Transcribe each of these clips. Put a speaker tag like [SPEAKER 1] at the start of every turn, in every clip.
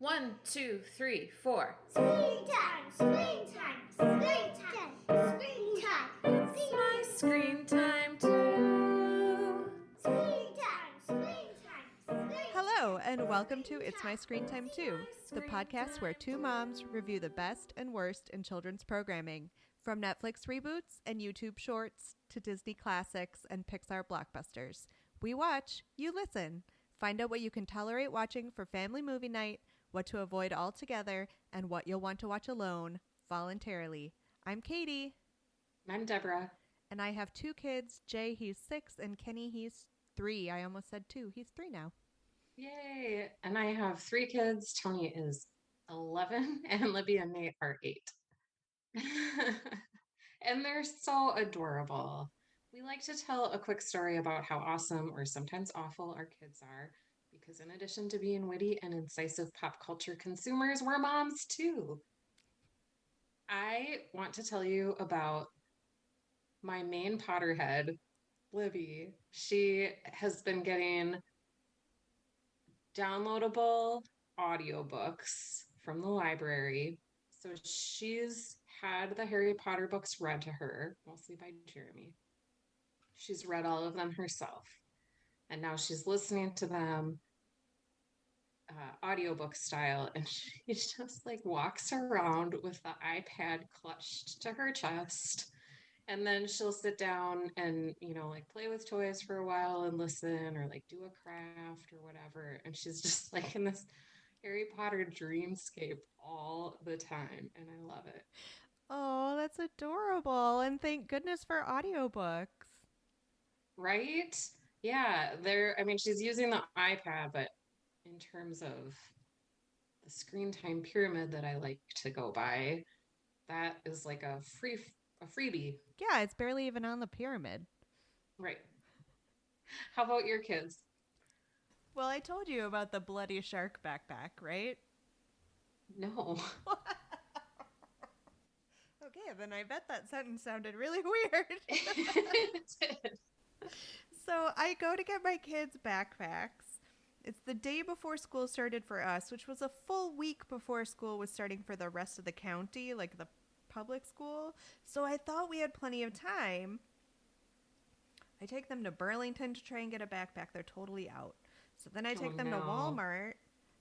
[SPEAKER 1] 1, 2, 3, 4.
[SPEAKER 2] Screen time, screen time, screen time, screen time.
[SPEAKER 1] It's my screen time too.
[SPEAKER 2] Screen time, screen time, screen
[SPEAKER 3] Hello, and welcome to It's My Screen Time Too, the podcast where two moms review the best and worst in children's programming, from Netflix reboots and YouTube shorts to Disney classics and Pixar blockbusters. We watch, you listen. Find out what you can tolerate watching for family movie night, what to avoid altogether, and what you'll want to watch alone, voluntarily. I'm Katie.
[SPEAKER 4] I'm Deborah.
[SPEAKER 3] And I have two kids. Jay, he's 6, and Kenny, he's 3. I almost said 2. He's 3 now.
[SPEAKER 4] Yay. And I have 3 kids. Tony is 11 and Libby and Nate are 8. And they're so adorable. We like to tell a quick story about how awesome or sometimes awful our kids are, because in addition to being witty and incisive pop culture consumers, we're moms too. I want to tell you about my main Potterhead, Libby. She has been getting downloadable audiobooks from the library. So she's had the Harry Potter books read to her, mostly by Jeremy. She's read all of them herself. And now she's listening to them audiobook style. And she just like walks around with the iPad clutched to her chest. And then she'll sit down and, like play with toys for a while and listen or like do a craft or whatever. And she's just like in this Harry Potter dreamscape all the time. And I love it.
[SPEAKER 3] Oh, that's adorable. And thank goodness for audiobooks.
[SPEAKER 4] Right? Yeah. She's using the iPad, but in terms of the screen time pyramid that I like to go by, that is like a freebie.
[SPEAKER 3] Yeah, it's barely even on the pyramid.
[SPEAKER 4] Right. How about your kids?
[SPEAKER 3] Well, I told you about the bloody shark backpack, right?
[SPEAKER 4] No.
[SPEAKER 3] Okay, then I bet that sentence sounded really weird.
[SPEAKER 4] It did.
[SPEAKER 3] So I go to get my kids' backpacks. It's the day before school started for us, which was a full week before school was starting for the rest of the county, like the public school. So I thought we had plenty of time. I take them to Burlington to try and get a backpack. They're totally out. So then I take them to Walmart.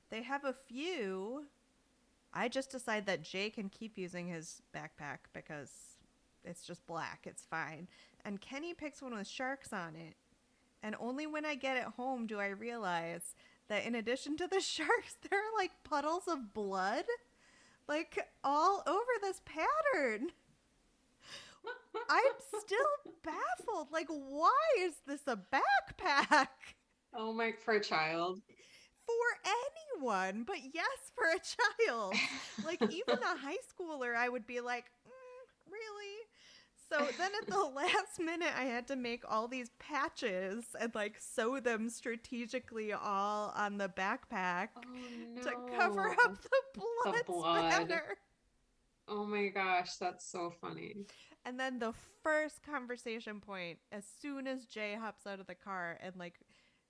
[SPEAKER 3] They have a few. I just decide that Jay can keep using his backpack because it's just black. It's fine. And Kenny picks one with sharks on it. And only when I get it home do I realize that in addition to the sharks, there are like puddles of blood like all over this pattern. I'm still baffled. Like, why is this a backpack?
[SPEAKER 4] Oh my, for a child.
[SPEAKER 3] For anyone, but yes, for a child. Like, even a high schooler, I would be like, really? So then at the last minute, I had to make all these patches and like sew them strategically all on the backpack to cover up the blood spatter.
[SPEAKER 4] Oh my gosh, that's so funny.
[SPEAKER 3] And then the first conversation point, as soon as Jay hops out of the car and like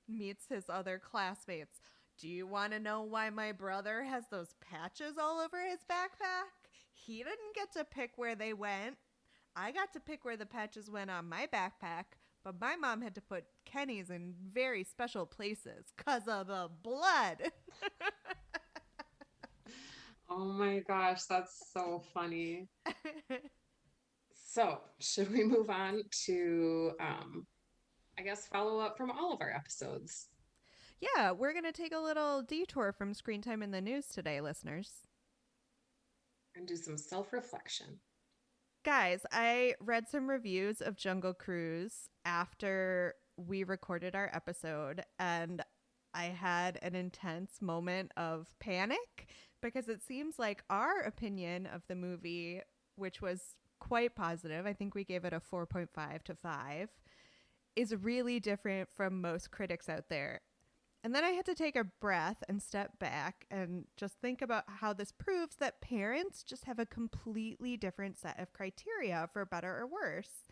[SPEAKER 3] meets his other classmates, do you want to know why my brother has those patches all over his backpack? He didn't get to pick where they went. I got to pick where the patches went on my backpack, but my mom had to put Kenny's in very special places because of the blood.
[SPEAKER 4] Oh my gosh, that's so funny. So, should we move on to, I guess, follow up from all of our episodes?
[SPEAKER 3] Yeah, we're going to take a little detour from Screen Time in the News today, listeners.
[SPEAKER 4] And do some self-reflection.
[SPEAKER 3] Guys, I read some reviews of Jungle Cruise after we recorded our episode, and I had an intense moment of panic because it seems like our opinion of the movie, which was quite positive, I think we gave it a 4.5 to 5, is really different from most critics out there. And then I had to take a breath and step back and just think about how this proves that parents just have a completely different set of criteria for better or worse.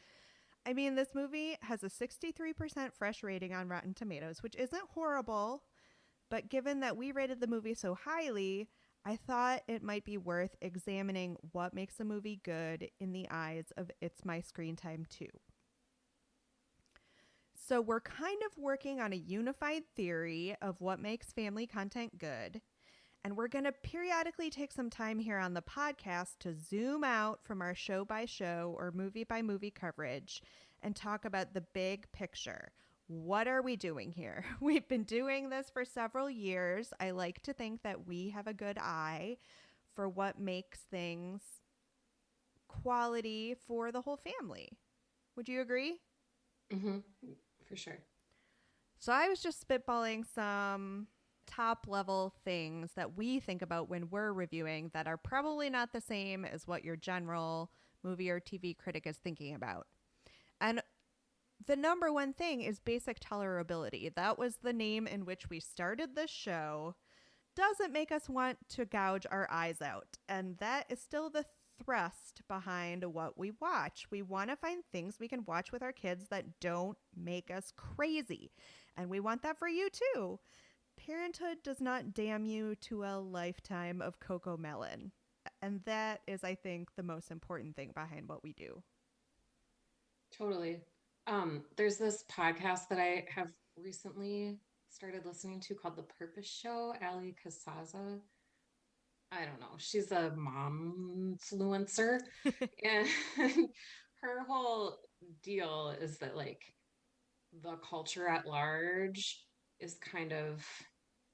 [SPEAKER 3] I mean, this movie has a 63% fresh rating on Rotten Tomatoes, which isn't horrible, But given that we rated the movie so highly, I thought it might be worth examining what makes a movie good in the eyes of It's My Screen Time Too. So we're kind of working on a unified theory of what makes family content good. And we're going to periodically take some time here on the podcast to zoom out from our show by show or movie by movie coverage and talk about the big picture. What are we doing here? We've been doing this for several years. I like to think that we have a good eye for what makes things quality for the whole family. Would you agree?
[SPEAKER 4] Mm-hmm. For sure.
[SPEAKER 3] So I was just spitballing some top level things that we think about when we're reviewing that are probably not the same as what your general movie or TV critic is thinking about. And the number one thing is basic tolerability. That was the name in which we started this show. Doesn't make us want to gouge our eyes out. And that is still the thrust behind what we watch. We want to find things we can watch with our kids that don't make us crazy. And we want that for you too. Parenthood does not damn you to a lifetime of Coco Melon. And that is, I think, the most important thing behind what we do.
[SPEAKER 4] Totally. There's this podcast that I have recently started listening to called The Purpose Show. Ali Kasaza. I don't know. She's a mom influencer. And her whole deal is that like the culture at large is kind of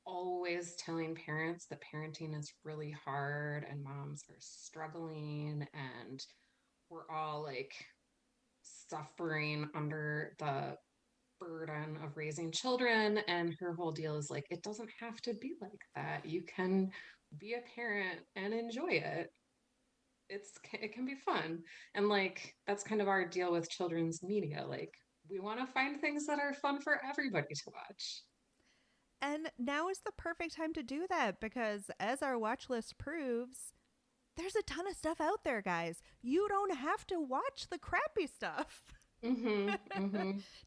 [SPEAKER 4] always telling parents that parenting is really hard and moms are struggling and we're all like suffering under the burden of raising children. And her whole deal is like, it doesn't have to be like that. You can be a parent and enjoy it. It can be fun. And like that's kind of our deal with children's media. Like we want to find things that are fun for everybody to watch.
[SPEAKER 3] And now is the perfect time to do that because, as our watch list proves, there's a ton of stuff out there, guys. You don't have to watch the crappy stuff.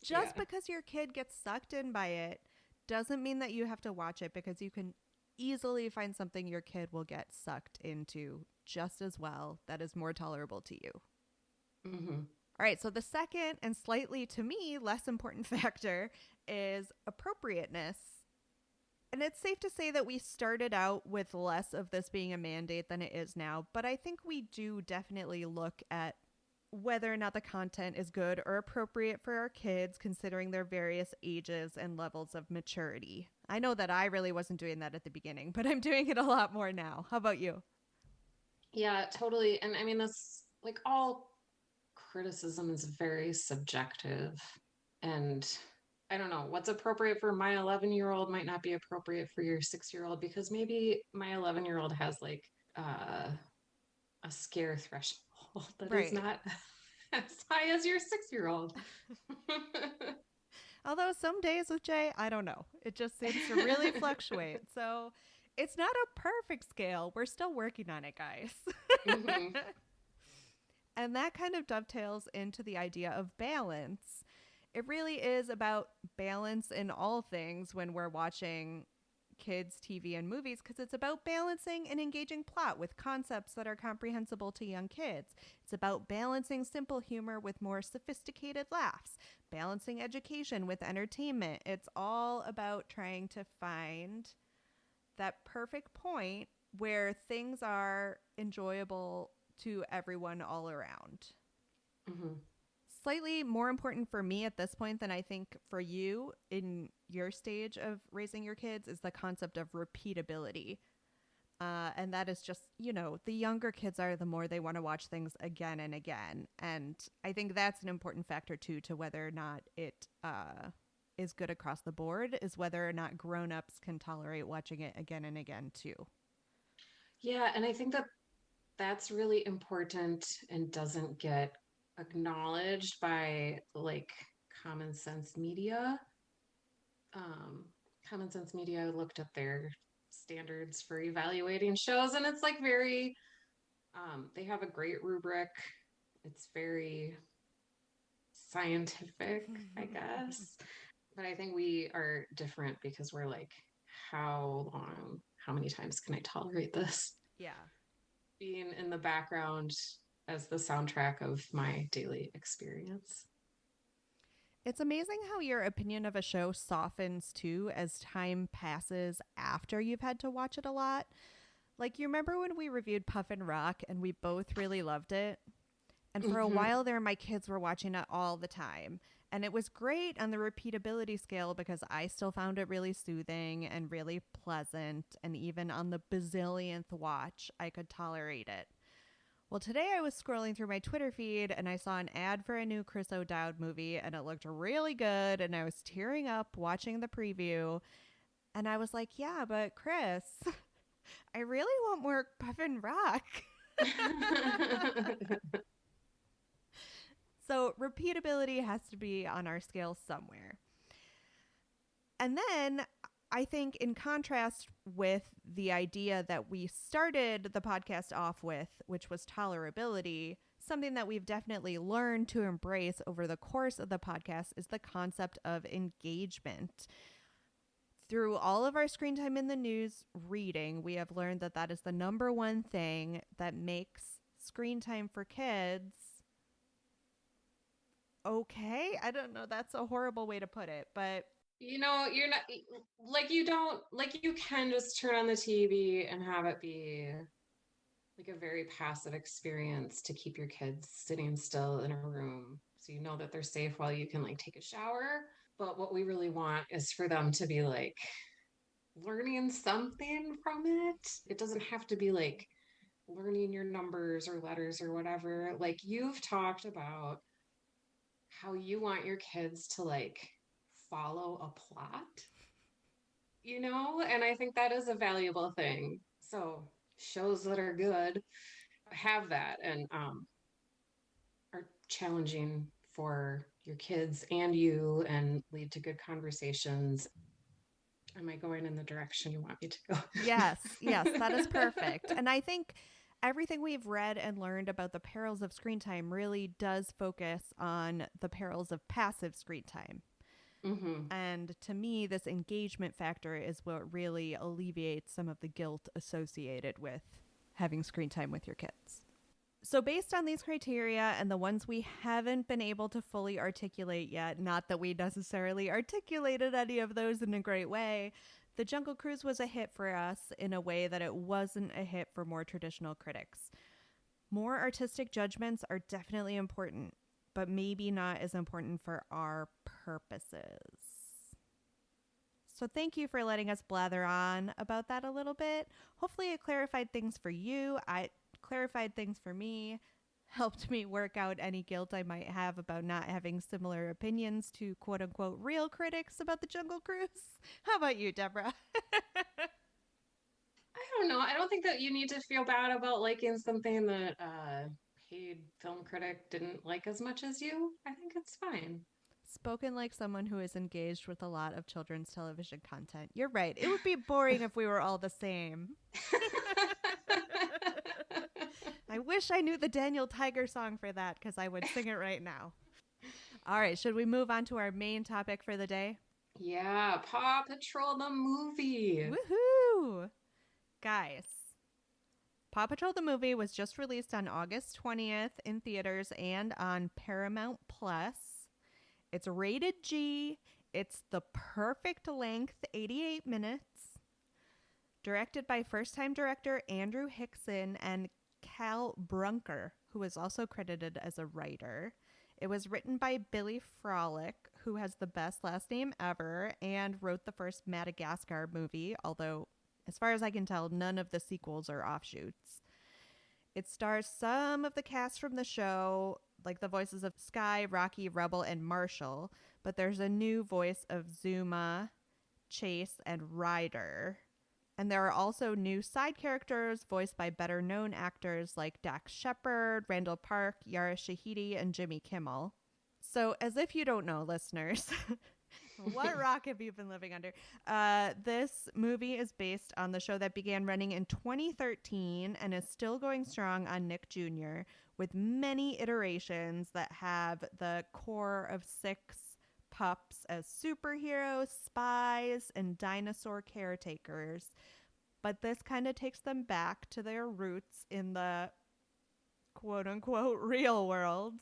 [SPEAKER 3] Just because your kid gets sucked in by it doesn't mean that you have to watch it, because you can easily find something your kid will get sucked into just as well that is more tolerable to you.
[SPEAKER 4] Mm-hmm.
[SPEAKER 3] All right, so the second and slightly, to me, less important factor is appropriateness. And it's safe to say that we started out with less of this being a mandate than it is now, but I think we do definitely look at whether or not the content is good or appropriate for our kids, considering their various ages and levels of maturity. I know that I really wasn't doing that at the beginning, but I'm doing it a lot more now. How about you?
[SPEAKER 4] Yeah, totally. And I mean, that's like all criticism is very subjective. And I don't know, what's appropriate for my 11-year-old might not be appropriate for your 6-year-old, because maybe my 11-year-old has like a scare threshold that is not as high as your 6-year-old.
[SPEAKER 3] Although some days with Jay, I don't know. It just seems to really fluctuate. So it's not a perfect scale. We're still working on it, guys.
[SPEAKER 4] Mm-hmm.
[SPEAKER 3] And that kind of dovetails into the idea of balance. It really is about balance in all things when we're watching kids' TV and movies, because it's about balancing an engaging plot with concepts that are comprehensible to young kids. It's about balancing simple humor with more sophisticated laughs, balancing education with entertainment. It's all about trying to find that perfect point where things are enjoyable to everyone all around.
[SPEAKER 4] Mm-hmm.
[SPEAKER 3] Slightly more important for me at this point than I think for you in your stage of raising your kids is the concept of repeatability. And that is just, the younger kids are, the more they want to watch things again and again. And I think that's an important factor too, to whether or not it is good across the board, is whether or not grown-ups can tolerate watching it again and again too.
[SPEAKER 4] Yeah, and I think that that's really important and doesn't get acknowledged by like common sense media. Common sense media looked at their standards for evaluating shows, and it's like very they have a great rubric. It's very scientific, I guess. But I think we are different because we're like how many times can I tolerate this
[SPEAKER 3] Yeah.
[SPEAKER 4] being in the background as the soundtrack of my daily experience?
[SPEAKER 3] It's amazing how your opinion of a show softens too as time passes after you've had to watch it a lot. Like, you remember when we reviewed Puffin Rock and we both really loved it? And for a
[SPEAKER 4] Mhm.
[SPEAKER 3] while there, my kids were watching it all the time. And it was great on the repeatability scale because I still found it really soothing and really pleasant. And even on the bazillionth watch, I could tolerate it. Well, today I was scrolling through my Twitter feed and I saw an ad for a new Chris O'Dowd movie and it looked really good. And I was tearing up watching the preview. And I was like, yeah, but Chris, I really want more Puffin Rock. So repeatability has to be on our scale somewhere. And then I think, in contrast with the idea that we started the podcast off with, which was tolerability, something that we've definitely learned to embrace over the course of the podcast is the concept of engagement. Through all of our screen time in the news reading, we have learned that that is the number one thing that makes screen time for kids okay. I don't know. That's a horrible way to put it, but
[SPEAKER 4] You're not like you don't like you can just turn on the TV and have it be like a very passive experience to keep your kids sitting still in a room so you know that they're safe while you can like take a shower. But what we really want is for them to be like learning something from it. It doesn't have to be like learning your numbers or letters or whatever. Like you've talked about how you want your kids to like follow a plot, and I think that is a valuable thing. So shows that are good have that and are challenging for your kids and you and lead to good conversations. Am I going in the direction you want me to go?
[SPEAKER 3] yes, yes, that is perfect. And I think everything we've read and learned about the perils of screen time really does focus on the perils of passive screen time.
[SPEAKER 4] Mm-hmm.
[SPEAKER 3] And to me, this engagement factor is what really alleviates some of the guilt associated with having screen time with your kids. So, based on these criteria and the ones we haven't been able to fully articulate yet, not that we necessarily articulated any of those in a great way, The Jungle Cruise was a hit for us in a way that it wasn't a hit for more traditional critics. More artistic judgments are definitely important, but maybe not as important for our purposes. So thank you for letting us blather on about that a little bit. Hopefully it clarified things for you. I clarified things for me, helped me work out any guilt I might have about not having similar opinions to quote unquote real critics about the Jungle Cruise. How about you, Deborah?
[SPEAKER 4] I don't know. I don't think that you need to feel bad about liking something that a paid film critic didn't like as much as you. I think it's fine.
[SPEAKER 3] Spoken like someone who is engaged with a lot of children's television content. You're right. It would be boring if we were all the same. I wish I knew the Daniel Tiger song for that because I would sing it right now. All right, should we move on to our main topic for the day?
[SPEAKER 4] Yeah, Paw Patrol the movie.
[SPEAKER 3] Woohoo! Guys, Paw Patrol the movie was just released on August 20th in theaters and on Paramount Plus. It's rated G. It's the perfect length, 88 minutes. Directed by first-time director Andrew Hickson and Cal Brunker, who is also credited as a writer. It was written by Billy Frolic, who has the best last name ever and wrote the first Madagascar movie, although, as far as I can tell, none of the sequels are offshoots. It stars some of the cast from the show, like the voices of Sky, Rocky, Rebel, and Marshall, but there's a new voice of Zuma, Chase, and Ryder. And there are also new side characters voiced by better-known actors like Dax Shepard, Randall Park, Yara Shahidi, and Jimmy Kimmel. So, as if you don't know, listeners, what rock have you been living under? This movie is based on the show that began running in 2013 and is still going strong on Nick Jr., with many iterations that have the core of 6 pups as superheroes, spies, and dinosaur caretakers. But this kind of takes them back to their roots in the quote unquote real world.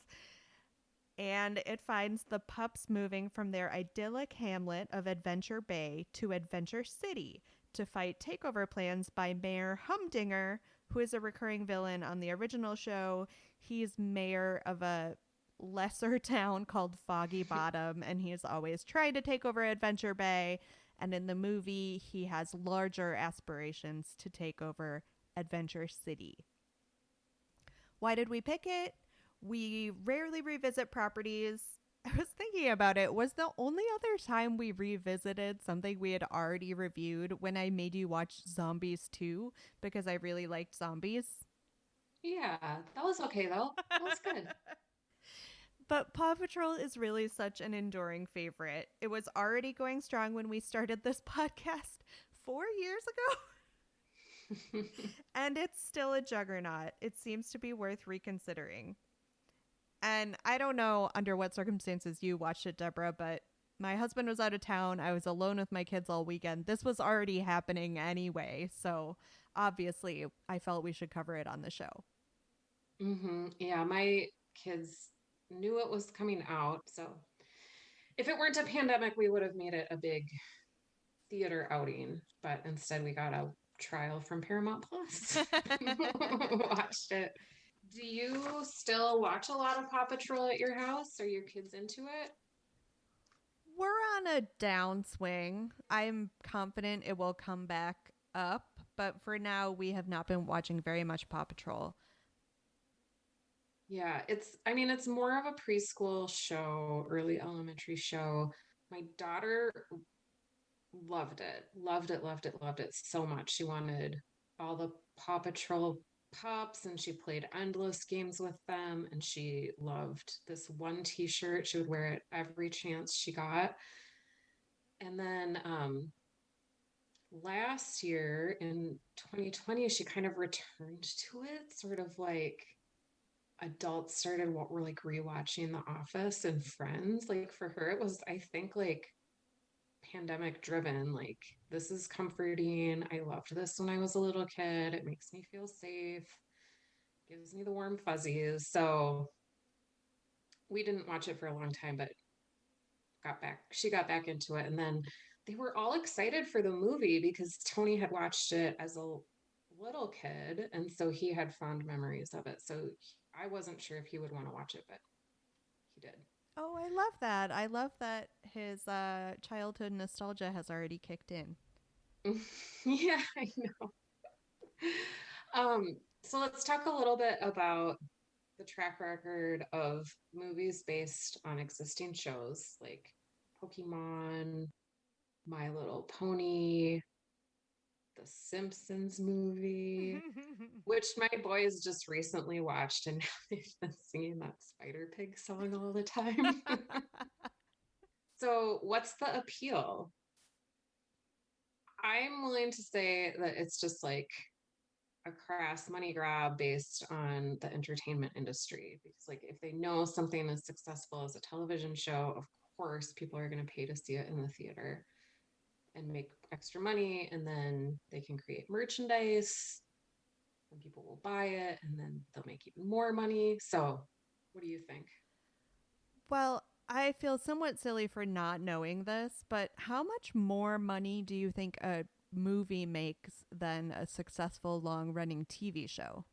[SPEAKER 3] And it finds the pups moving from their idyllic hamlet of Adventure Bay to Adventure City to fight takeover plans by Mayor Humdinger, who is a recurring villain on the original show. He's mayor of a lesser town called Foggy Bottom, and he's always tried to take over Adventure Bay. And in the movie, he has larger aspirations to take over Adventure City. Why did we pick it? We rarely revisit properties. I was thinking about it. Was the only other time we revisited something we had already reviewed when I made you watch Zombies 2 because I really liked zombies?
[SPEAKER 4] Yeah, that was okay though. That was good.
[SPEAKER 3] But Paw Patrol is really such an enduring favorite. It was already going strong when we started this podcast 4 years ago. And it's still a juggernaut. It seems to be worth reconsidering. And I don't know under what circumstances you watched it, Deborah, but my husband was out of town. I was alone with my kids all weekend. This was already happening anyway. So obviously, I felt we should cover it on the show.
[SPEAKER 4] Yeah, my kids knew it was coming out. So if it weren't a pandemic, we would have made it a big theater outing. But instead, we got a trial from Paramount Plus. Watched it. Do you still watch a lot of Paw Patrol at your house? Are your kids into it?
[SPEAKER 3] We're on a downswing. I'm confident it will come back up, but for now, we have not been watching very much Paw Patrol.
[SPEAKER 4] Yeah, it's more of a preschool show, early elementary show. My daughter loved it, loved it, loved it, loved it so much. She wanted all the Paw Patrol pups and she played endless games with them. And she loved this one t-shirt. She would wear it every chance she got. And then last year in 2020, she kind of returned to it, sort of like adults started what were like rewatching The Office and Friends. Like for her, it was, I think, like pandemic driven. Like, this is comforting. I loved this when I was a little kid. It makes me feel safe, gives me the warm fuzzies. So we didn't watch it for a long time, but she got back into it. And then they were all excited for the movie because Tony had watched it as a little kid. And so he had fond memories of it. So I wasn't sure if he would want to watch it, but he did.
[SPEAKER 3] Oh, I love that. I love that his childhood nostalgia has already kicked in.
[SPEAKER 4] Yeah, I know. So let's talk a little bit about the track record of movies based on existing shows like Pokemon, My Little Pony, the Simpsons movie, which my boys just recently watched, and now they've been singing that Spider Pig song all the time. So, what's the appeal? I'm willing to say that it's just like a crass money grab based on the entertainment industry. Because, like, if they know something is successful as a television show, of course, people are going to pay to see it in the theater and make extra money, and then they can create merchandise and people will buy it and then they'll make even more money. So what do you think?
[SPEAKER 3] Well, I feel somewhat silly for not knowing this, but how much more money do you think a movie makes than a successful long-running TV show?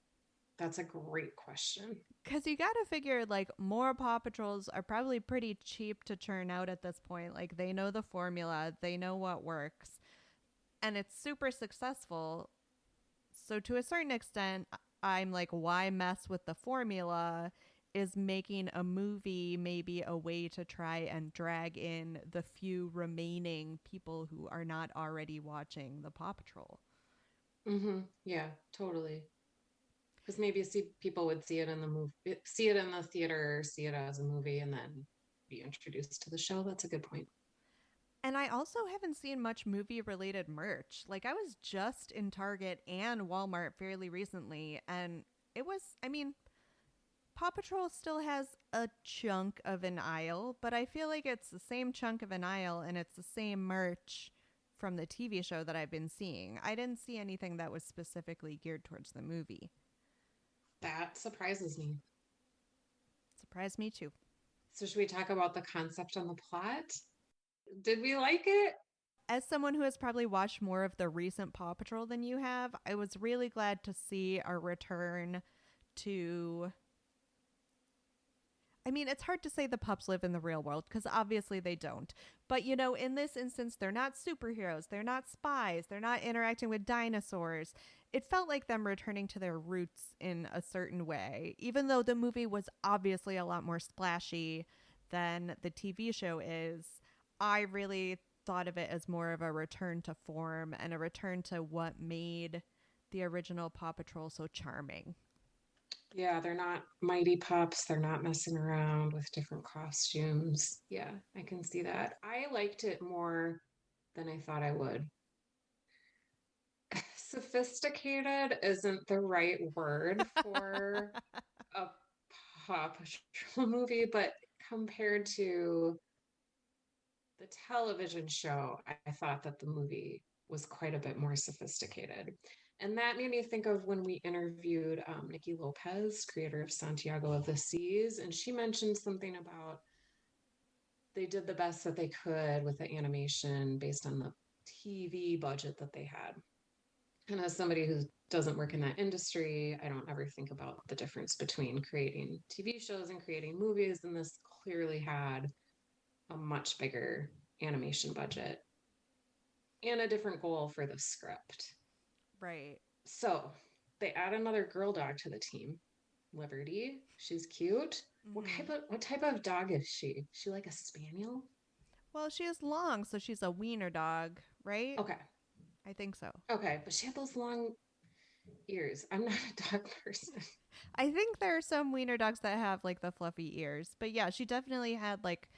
[SPEAKER 4] That's a great question.
[SPEAKER 3] Because you got to figure, like, more Paw Patrols are probably pretty cheap to churn out at this point. Like, they know the formula, they know what works, and it's super successful. So to a certain extent, I'm like, why mess with the formula? Is making a movie maybe a way to try and drag in the few remaining people who are not already watching the Paw Patrol?
[SPEAKER 4] Yeah, totally. Because maybe people would see it in the movie, see it in the theater, see it as a movie, and then be introduced to the show. That's a good point.
[SPEAKER 3] And I also haven't seen much movie-related merch. Like, I was just in Target and Walmart fairly recently, and it was, I mean, Paw Patrol still has a chunk of an aisle, but I feel like it's the same chunk of an aisle and it's the same merch from the TV show that I've been seeing. I didn't see anything that was specifically geared towards the movie.
[SPEAKER 4] That surprises me.
[SPEAKER 3] Surprised me too.
[SPEAKER 4] So should we talk about the concept and the plot? Did we like it?
[SPEAKER 3] As someone who has probably watched more of the recent Paw Patrol than you have, I was really glad to see a return to... I mean, it's hard to say the pups live in the real world because obviously they don't. But, you know, in this instance, they're not superheroes. They're not spies. They're not interacting with dinosaurs. It felt like them returning to their roots in a certain way, even though the movie was obviously a lot more splashy than the TV show is. I really thought of it as more of a return to form and a return to what made the original Paw Patrol so charming.
[SPEAKER 4] Yeah, they're not mighty pups. They're not messing around with different costumes. Yeah, I can see that. I liked it more than I thought I would. Sophisticated isn't the right word for a Paw Patrol movie, but compared to the television show, I thought that the movie was quite a bit more sophisticated. And that made me think of when we interviewed Nikki Lopez, creator of Santiago of the Seas, and she mentioned something about they did the best that they could with the animation based on the TV budget that they had. And as somebody who doesn't work in that industry, I don't ever think about the difference between creating TV shows and creating movies. And this clearly had a much bigger animation budget and a different goal for the script.
[SPEAKER 3] Right.
[SPEAKER 4] So they add another girl dog to the team, Liberty. She's cute.
[SPEAKER 3] Mm-hmm.
[SPEAKER 4] What type of dog is she? Is she like a spaniel?
[SPEAKER 3] Well, she is long, so she's a wiener dog, right?
[SPEAKER 4] Okay.
[SPEAKER 3] I think so.
[SPEAKER 4] Okay, but she had those long ears. I'm not a dog person.
[SPEAKER 3] I think there are some wiener dogs that have like the fluffy ears, but yeah, she definitely had like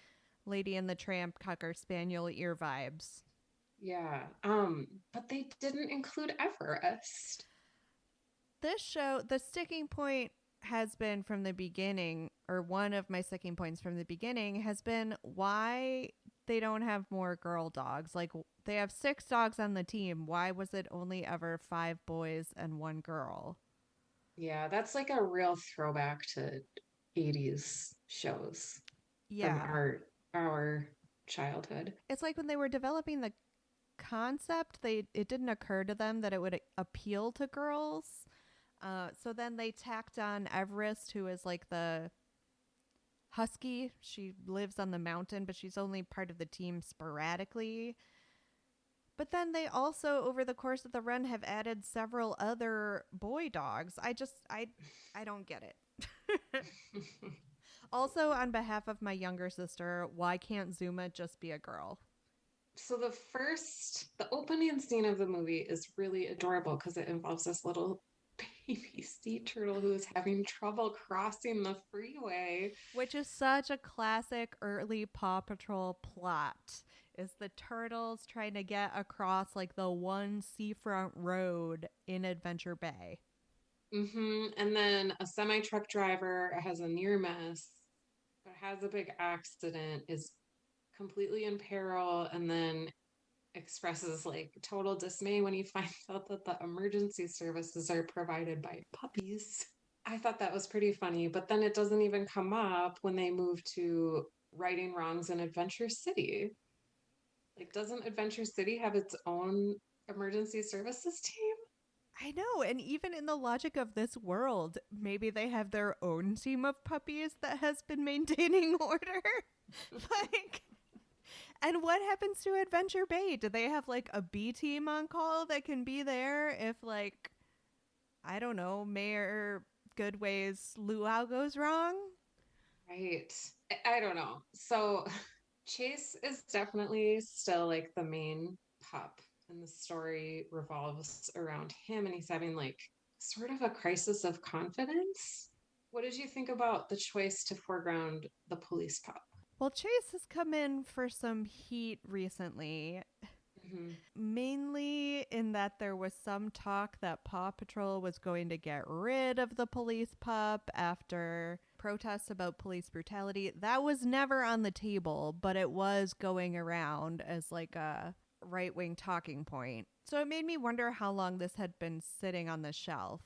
[SPEAKER 3] Lady and the Tramp Cocker Spaniel ear vibes.
[SPEAKER 4] Yeah. But they didn't include Everest.
[SPEAKER 3] This show, the sticking point has been from the beginning, or one of my sticking points from the beginning has been why they don't have more girl dogs. Like they have 6 dogs on the team. Why was it only ever 5 boys and 1 girl?
[SPEAKER 4] Yeah, that's like a real throwback to 80s shows from
[SPEAKER 3] Yeah.
[SPEAKER 4] our childhood.
[SPEAKER 3] It's like when they were developing the concept, it didn't occur to them that it would appeal to girls. So then they tacked on Everest, who is like the husky. She lives on the mountain, but she's only part of the team sporadically. But then they also, over the course of the run, have added several other boy dogs. I don't get it. Also, on behalf of my younger sister, why can't Zuma just be a girl?
[SPEAKER 4] So the opening scene of the movie is really adorable because it involves this little baby sea turtle who is having trouble crossing the freeway.
[SPEAKER 3] Which is such a classic early Paw Patrol plot. Is the turtles trying to get across like the one seafront road in Adventure Bay.
[SPEAKER 4] And then a semi truck driver has a near miss, but has a big accident, is completely in peril, and then expresses like total dismay when he finds out that the emergency services are provided by puppies. I thought that was pretty funny, but then it doesn't even come up when they move to righting wrongs in Adventure City. Like, doesn't Adventure City have its own emergency services team?
[SPEAKER 3] I know, and even in the logic of this world, maybe they have their own team of puppies that has been maintaining order. Like, and what happens to Adventure Bay? Do they have like a B team on call that can be there if, like, I don't know, Mayor Goodway's luau goes wrong?
[SPEAKER 4] Right. I don't know. So Chase is definitely still like the main pup, and the story revolves around him, and he's having like sort of a crisis of confidence. What did you think about the choice to foreground the police pup?
[SPEAKER 3] Well, Chase has come in for some heat recently, mainly in that there was some talk that Paw Patrol was going to get rid of the police pup after protests about police brutality, that was never on the table, but it was going around as like a right wing talking point. So it made me wonder how long this had been sitting on the shelf.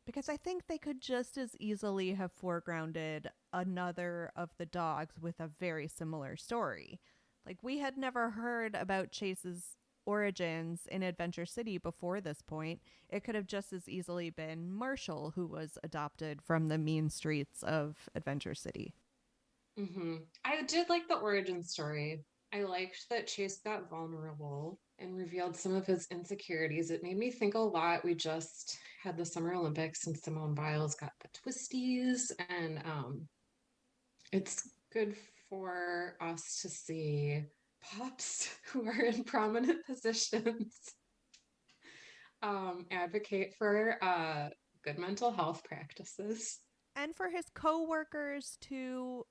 [SPEAKER 3] Because I think they could just as easily have foregrounded another of the dogs with a very similar story. Like, we had never heard about Chase's origins in Adventure City before this point. It could have just as easily been Marshall, who was adopted from the mean streets of Adventure City.
[SPEAKER 4] I did like the origin story. I liked that Chase got vulnerable and revealed some of his insecurities. It made me think a lot. We just had the Summer Olympics and Simone Biles got the twisties, and it's good for us to see pups who are in prominent positions advocate for good mental health practices.
[SPEAKER 3] And for his coworkers to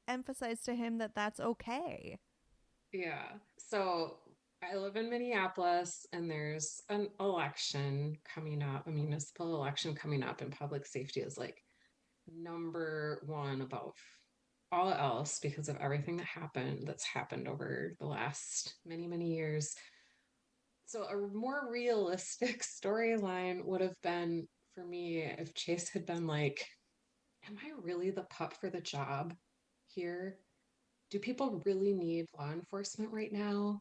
[SPEAKER 3] emphasize to him that that's okay.
[SPEAKER 4] Yeah. So I live in Minneapolis and there's an election coming up, a municipal election coming up, and public safety is like number one above all else because of everything that's happened over the last many, many years. So a more realistic storyline would have been for me if Chase had been like, am I really the pup for the job here? Do people really need law enforcement right now?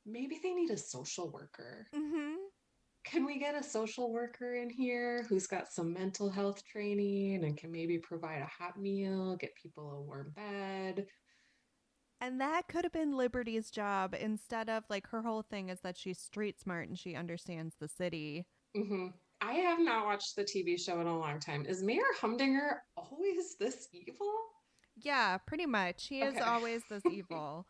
[SPEAKER 4] Maybe they need a social worker.
[SPEAKER 3] Mm-hmm.
[SPEAKER 4] Can we get a social worker in here who's got some mental health training and can maybe provide a hot meal, get people a warm bed?
[SPEAKER 3] And that could have been Liberty's job instead of like her whole thing is that she's street smart and she understands the city.
[SPEAKER 4] hmm I have not watched the TV show in a long time. Is Mayor Humdinger always this evil?
[SPEAKER 3] Yeah, pretty much. He is
[SPEAKER 4] Okay.
[SPEAKER 3] always this evil.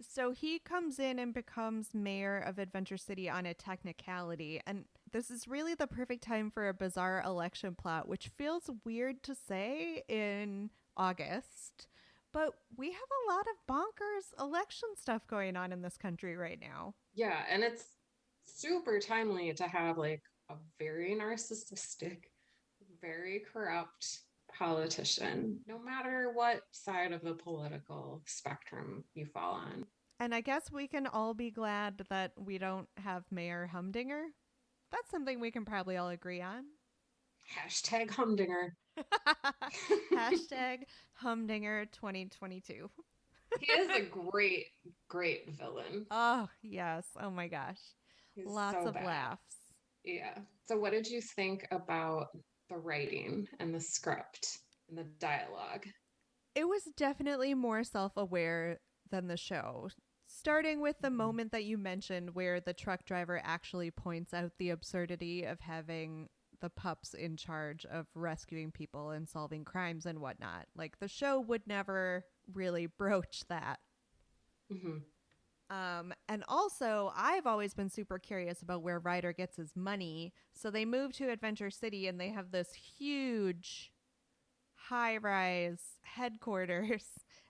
[SPEAKER 3] So he comes in and becomes mayor of Adventure City on a technicality. And this is really the perfect time for a bizarre election plot, which feels weird to say in August. But we have a lot of bonkers election stuff going on in this country right now.
[SPEAKER 4] Yeah, and it's super timely to have like a very narcissistic, very corrupt politician, no matter what side of the political spectrum you fall on.
[SPEAKER 3] And I guess we can all be glad that we don't have Mayor Humdinger. That's something we can probably all agree on.
[SPEAKER 4] Hashtag Humdinger.
[SPEAKER 3] Hashtag Humdinger 2022.
[SPEAKER 4] He is a great, great villain.
[SPEAKER 3] Oh, yes. Oh my gosh.
[SPEAKER 4] He's
[SPEAKER 3] Lots
[SPEAKER 4] so
[SPEAKER 3] of
[SPEAKER 4] bad.
[SPEAKER 3] laughs.
[SPEAKER 4] Yeah. So, what did you think about the writing and the script and the dialogue?
[SPEAKER 3] It was definitely more self aware than the show. Starting with the moment that you mentioned where the truck driver actually points out the absurdity of having the pups in charge of rescuing people and solving crimes and whatnot. Like, the show would never really broach that.
[SPEAKER 4] Mm-hmm.
[SPEAKER 3] And also, I've always been super curious about where Ryder gets his money. So they move to Adventure City and they have this huge high-rise headquarters.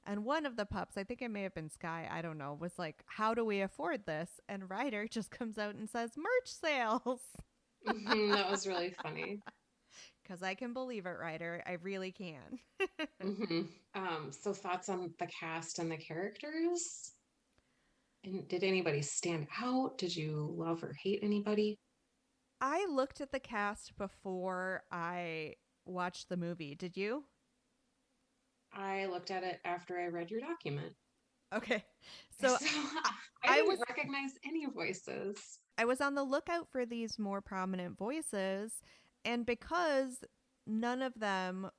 [SPEAKER 3] And one of the pups, I think it may have been Sky, I don't know, was like, how do we afford this? And Ryder just comes out and says, merch sales.
[SPEAKER 4] That was really funny.
[SPEAKER 3] Because I can believe it, Ryder. I really can.
[SPEAKER 4] So thoughts on the cast and the characters? And did anybody stand out? Did you love or hate anybody?
[SPEAKER 3] I looked at the cast before I watched the movie. Did you?
[SPEAKER 4] I looked at it after I read your document.
[SPEAKER 3] Okay. So
[SPEAKER 4] I didn't recognize any voices.
[SPEAKER 3] I was on the lookout for these more prominent voices, and because none of them,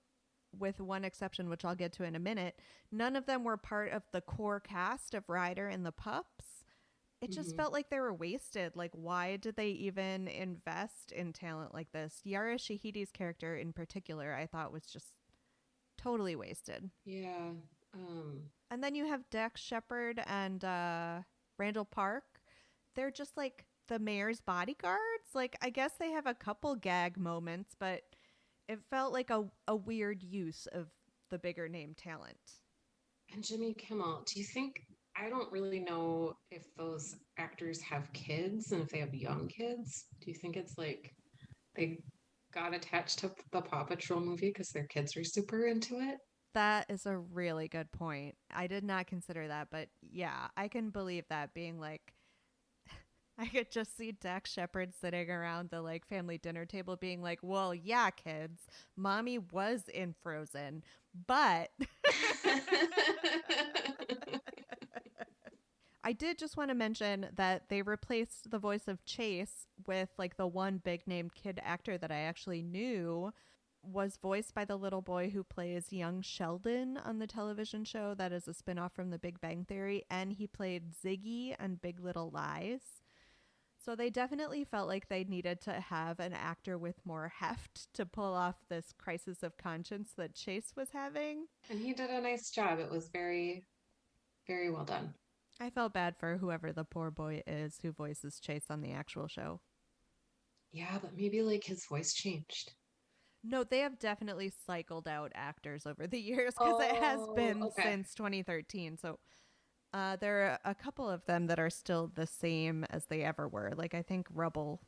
[SPEAKER 3] with one exception, which I'll get to in a minute, none of them were part of the core cast of Ryder and the Pups, it just felt like they were wasted. Like, why did they even invest in talent like this? Yara Shahidi's character in particular, I thought was just totally wasted.
[SPEAKER 4] Yeah.
[SPEAKER 3] And then you have Dax Shepard and Randall Park. They're just like the mayor's bodyguards. Like, I guess they have a couple gag moments, but it felt like a weird use of the bigger name talent.
[SPEAKER 4] And Jimmy Kimmel, do you think, I don't really know if those actors have kids and if they have young kids. Do you think it's like they got attached to the Paw Patrol movie because their kids were super into it.
[SPEAKER 3] That is a really good point. I did not consider that, but yeah, I can believe that being like, I could just see Dax Shepard sitting around the like family dinner table being like, well, yeah, kids, mommy was in Frozen, but I did just want to mention that they replaced the voice of Chase with like the one big name kid actor that I actually knew was voiced by the little boy who plays young Sheldon on the television show that is a spinoff from The Big Bang Theory, and he played Ziggy on Big Little Lies. So they definitely felt like they needed to have an actor with more heft to pull off this crisis of conscience that Chase was having.
[SPEAKER 4] And he did a nice job. It was very, very well done.
[SPEAKER 3] I felt bad for whoever the poor boy is who voices Chase on the actual show.
[SPEAKER 4] Yeah, but maybe like his voice changed.
[SPEAKER 3] No, they have definitely cycled out actors over the years because it has been
[SPEAKER 4] Okay.
[SPEAKER 3] since 2013. So there are a couple of them that are still the same as they ever were. Like I think Rubble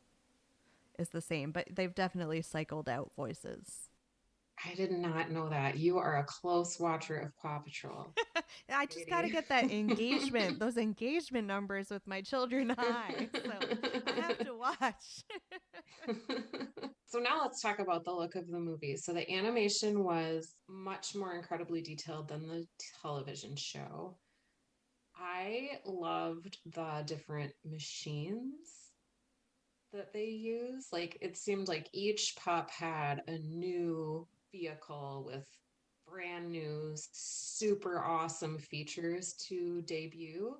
[SPEAKER 3] is the same, but they've definitely cycled out voices.
[SPEAKER 4] I did not know that. You are a close watcher of Paw Patrol.
[SPEAKER 3] I just got to get that engagement, those engagement numbers with my children high. So I have to watch.
[SPEAKER 4] So now let's talk about the look of the movie. So the animation was much more incredibly detailed than the television show. I loved the different machines that they use. Like it seemed like each pup had a new vehicle with brand new, super awesome features to debut.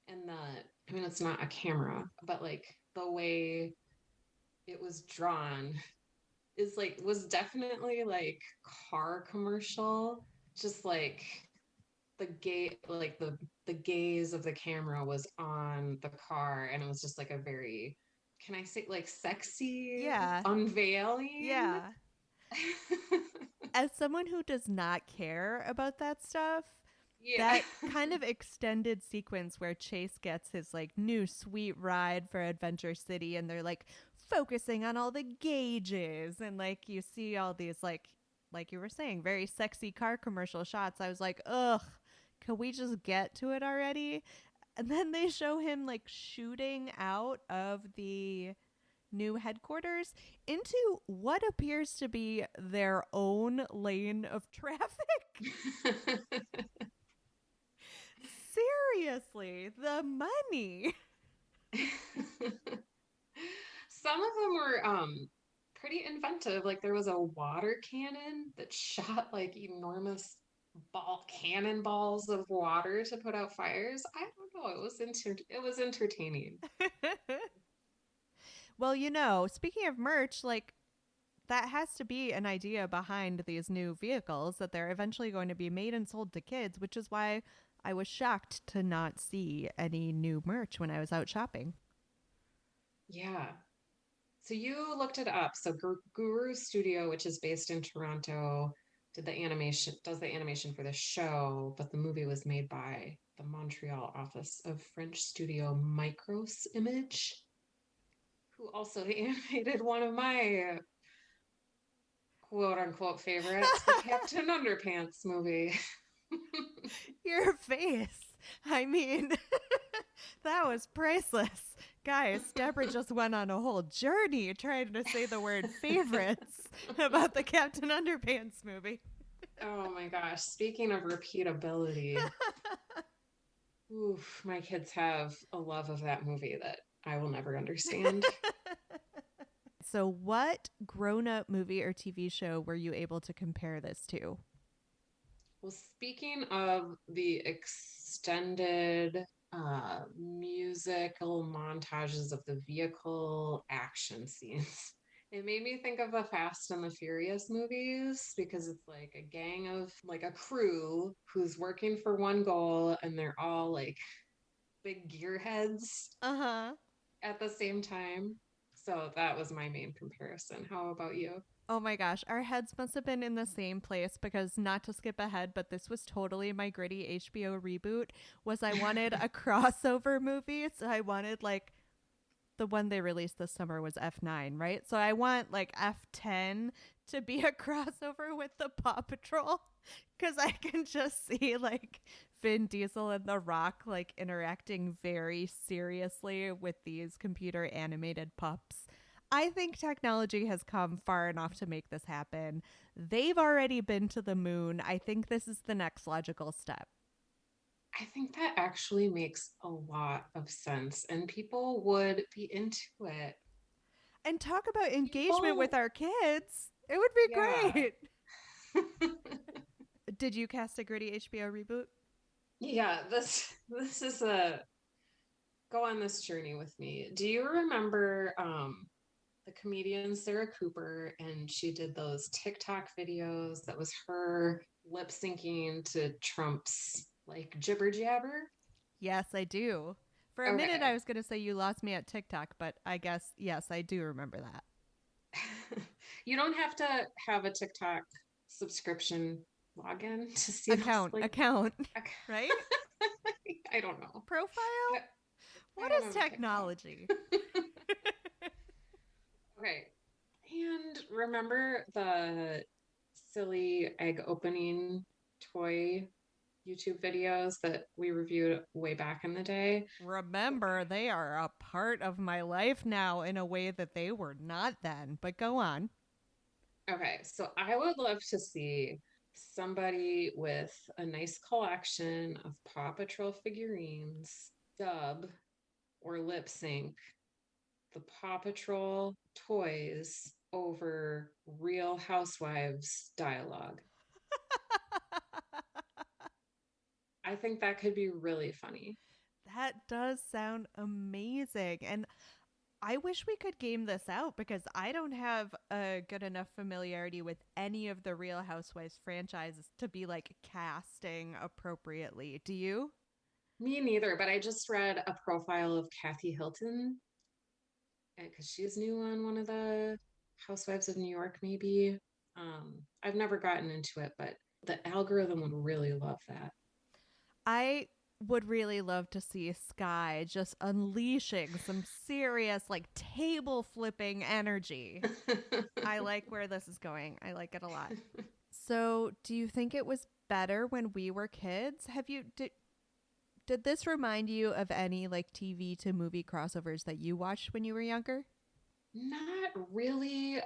[SPEAKER 4] And I mean, it's not a camera, but like the way it was drawn was definitely like car commercial, just like the gaze of the camera was on the car, and it was just like a very, can I say, like sexy
[SPEAKER 3] Yeah.
[SPEAKER 4] unveiling.
[SPEAKER 3] Yeah. As someone who does not care about that stuff,
[SPEAKER 4] Yeah.
[SPEAKER 3] that kind of extended sequence where Chase gets his like new sweet ride for Adventure City and they're like focusing on all the gauges and like you see all these like you were saying, very sexy car commercial shots. I was like, ugh, can we just get to it already? And then they show him like shooting out of the new headquarters into what appears to be their own lane of traffic. Seriously, the money.
[SPEAKER 4] Some of them were pretty inventive. Like there was a water cannon that shot like enormous cannonballs of water to put out fires. I don't know. It was entertaining.
[SPEAKER 3] Well, you know, speaking of merch, like that has to be an idea behind these new vehicles that they're eventually going to be made and sold to kids, which is why I was shocked to not see any new merch when I was out shopping.
[SPEAKER 4] Yeah. So you looked it up. So Guru Studio, which is based in Toronto, does the animation for the show, but the movie was made by the Montreal office of French studio Micros Image, who also animated one of my quote unquote favorites, the Captain Underpants movie.
[SPEAKER 3] Your face. I mean, that was priceless. Guys, Deborah just went on a whole journey trying to say the word favorites about the Captain Underpants movie.
[SPEAKER 4] Oh my gosh. Speaking of repeatability, oof, my kids have a love of that movie that I will never understand.
[SPEAKER 3] So, what grown up movie or TV show were you able to compare this to?
[SPEAKER 4] Well, speaking of the extended musical montages of the vehicle action scenes, it made me think of the Fast and the Furious movies because it's like a gang of like a crew who's working for one goal and they're all like big gearheads at the same time. So that was my main comparison. How about you?
[SPEAKER 3] Oh my gosh, our heads must have been in the same place because not to skip ahead, but this was totally my gritty HBO reboot. Was I wanted a crossover movie, so I wanted like the one they released this summer was F9, right? So I want like F10 to be a crossover with the Paw Patrol because I can just see like Vin Diesel and The Rock like interacting very seriously with these computer animated pups. I think technology has come far enough to make this happen. They've already been to the moon. I think this is the next logical step.
[SPEAKER 4] I think that actually makes a lot of sense, and people would be into it.
[SPEAKER 3] And talk about engagement with
[SPEAKER 4] People,
[SPEAKER 3] our kids. It would be
[SPEAKER 4] yeah.
[SPEAKER 3] great. Did you cast a gritty HBO reboot?
[SPEAKER 4] Yeah, this is a go on this journey with me. Do you remember the comedian Sarah Cooper, and she did those TikTok videos that was her lip syncing to Trump's like jibber jabber?
[SPEAKER 3] Yes, I do. For a minute, I
[SPEAKER 4] Okay.
[SPEAKER 3] was going to say you lost me at TikTok, but I guess, yes, I do remember that.
[SPEAKER 4] You don't have to have a TikTok subscription login to see those
[SPEAKER 3] Account,
[SPEAKER 4] like
[SPEAKER 3] account,
[SPEAKER 4] okay.
[SPEAKER 3] right?
[SPEAKER 4] I don't know.
[SPEAKER 3] Profile?
[SPEAKER 4] I
[SPEAKER 3] What
[SPEAKER 4] don't
[SPEAKER 3] is
[SPEAKER 4] have a TikTok.
[SPEAKER 3] technology?
[SPEAKER 4] Okay. And remember the silly egg opening toy YouTube videos that we reviewed way back in the day?
[SPEAKER 3] Remember, they are a part of my life now in a way that they were not then. But go on.
[SPEAKER 4] Okay, so I would love to see somebody with a nice collection of Paw Patrol figurines dub or lip sync the Paw Patrol toys over Real Housewives dialogue. I think that could be really funny.
[SPEAKER 3] That does sound amazing. And I wish we could game this out because I don't have a good enough familiarity with any of the Real Housewives franchises to be like casting appropriately. Do you?
[SPEAKER 4] Me neither, but I just read a profile of Kathy Hilton because she's new on one of the Housewives of New York, maybe. I've never gotten into it, but the algorithm would really love that.
[SPEAKER 3] I would really love to see Sky just unleashing some serious, like, table flipping energy. I like where this is going. I like it a lot. So, do you think it was better when we were kids? Did this remind you of any like TV to movie crossovers that you watched when you were younger?
[SPEAKER 4] Not really,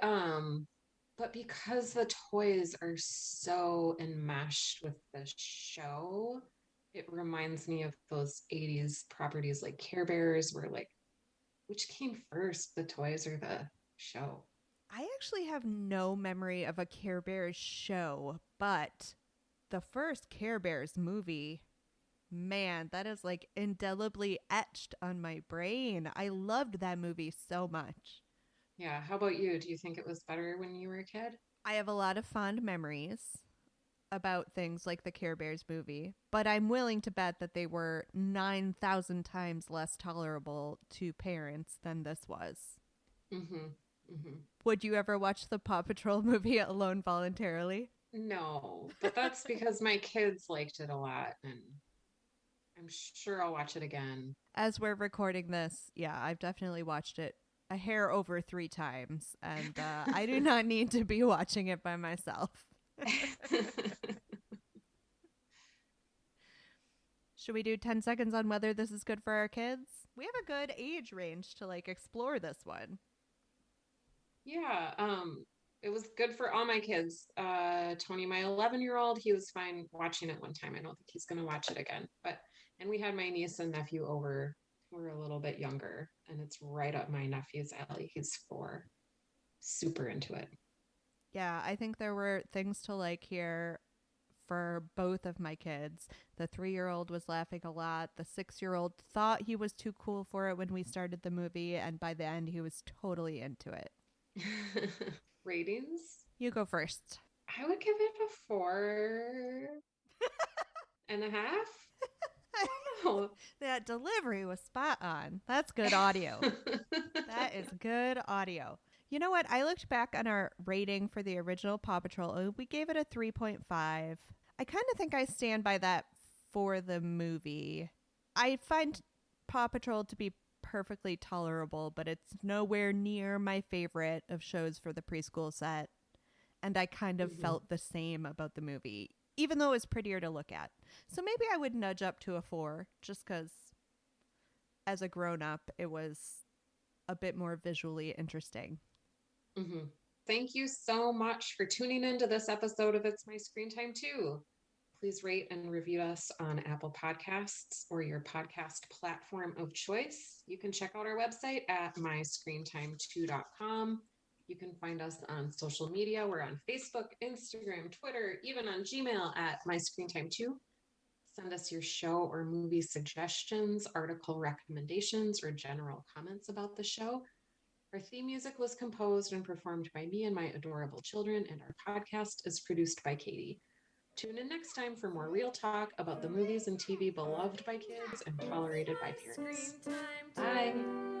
[SPEAKER 4] but because the toys are so enmeshed with the show, it reminds me of those 80s properties like Care Bears, where like, which came first, the toys or the show?
[SPEAKER 3] I actually have no memory of a Care Bears show, but the first Care Bears movie, man, that is like indelibly etched on my brain. I loved that movie so much.
[SPEAKER 4] Yeah, how about you? Do you think it was better when you were a kid?
[SPEAKER 3] I have a lot of fond memories about things like the Care Bears movie, but I'm willing to bet that they were 9,000 times less tolerable to parents than this was.
[SPEAKER 4] Mm-hmm. Mm-hmm.
[SPEAKER 3] Would you ever watch the Paw Patrol movie alone voluntarily?
[SPEAKER 4] No, but that's because my kids liked it a lot, and I'm sure I'll watch it again.
[SPEAKER 3] As we're recording this, yeah, I've definitely watched it a hair over 3 times, and I do not need to be watching it by myself. Should we do 10 seconds on whether this is good for our kids? We have a good age range to like explore this one.
[SPEAKER 4] Yeah, it was good for all my kids. Tony, my 11-year-old, he was fine watching it one time. I don't think he's going to watch it again. And we had my niece and nephew over who were a little bit younger, and it's right up my nephew's alley. He's 4, super into it.
[SPEAKER 3] Yeah, I think there were things to like here for both of my kids. The 3-year-old was laughing a lot. The 6-year-old thought he was too cool for it when we started the movie, and by the end, he was totally into it.
[SPEAKER 4] Ratings?
[SPEAKER 3] You go first.
[SPEAKER 4] I would give it a 4.5. I don't know.
[SPEAKER 3] That delivery was spot on. That's good audio. That is good audio. You know what? I looked back on our rating for the original Paw Patrol. We gave it a 3.5. I kind of think I stand by that for the movie. I find Paw Patrol to be perfectly tolerable, but it's nowhere near my favorite of shows for the preschool set. And I kind of felt the same about the movie, even though it was prettier to look at. So maybe I would nudge up to a 4, just because as a grown-up, it was a bit more visually interesting.
[SPEAKER 4] Mm-hmm. Thank you so much for tuning into this episode of It's My Screen Time Too. Please rate and review us on Apple Podcasts or your podcast platform of choice. You can check out our website at myscreentime2.com. You can find us on social media. We're on Facebook, Instagram, Twitter, even on Gmail at myscreentime2. Send us your show or movie suggestions, article recommendations, or general comments about the show. Our theme music was composed and performed by me and my adorable children, and our podcast is produced by Katie. Tune in next time for more real talk about the movies and TV beloved by kids and tolerated by parents.
[SPEAKER 1] Screen time
[SPEAKER 4] Bye.
[SPEAKER 1] too.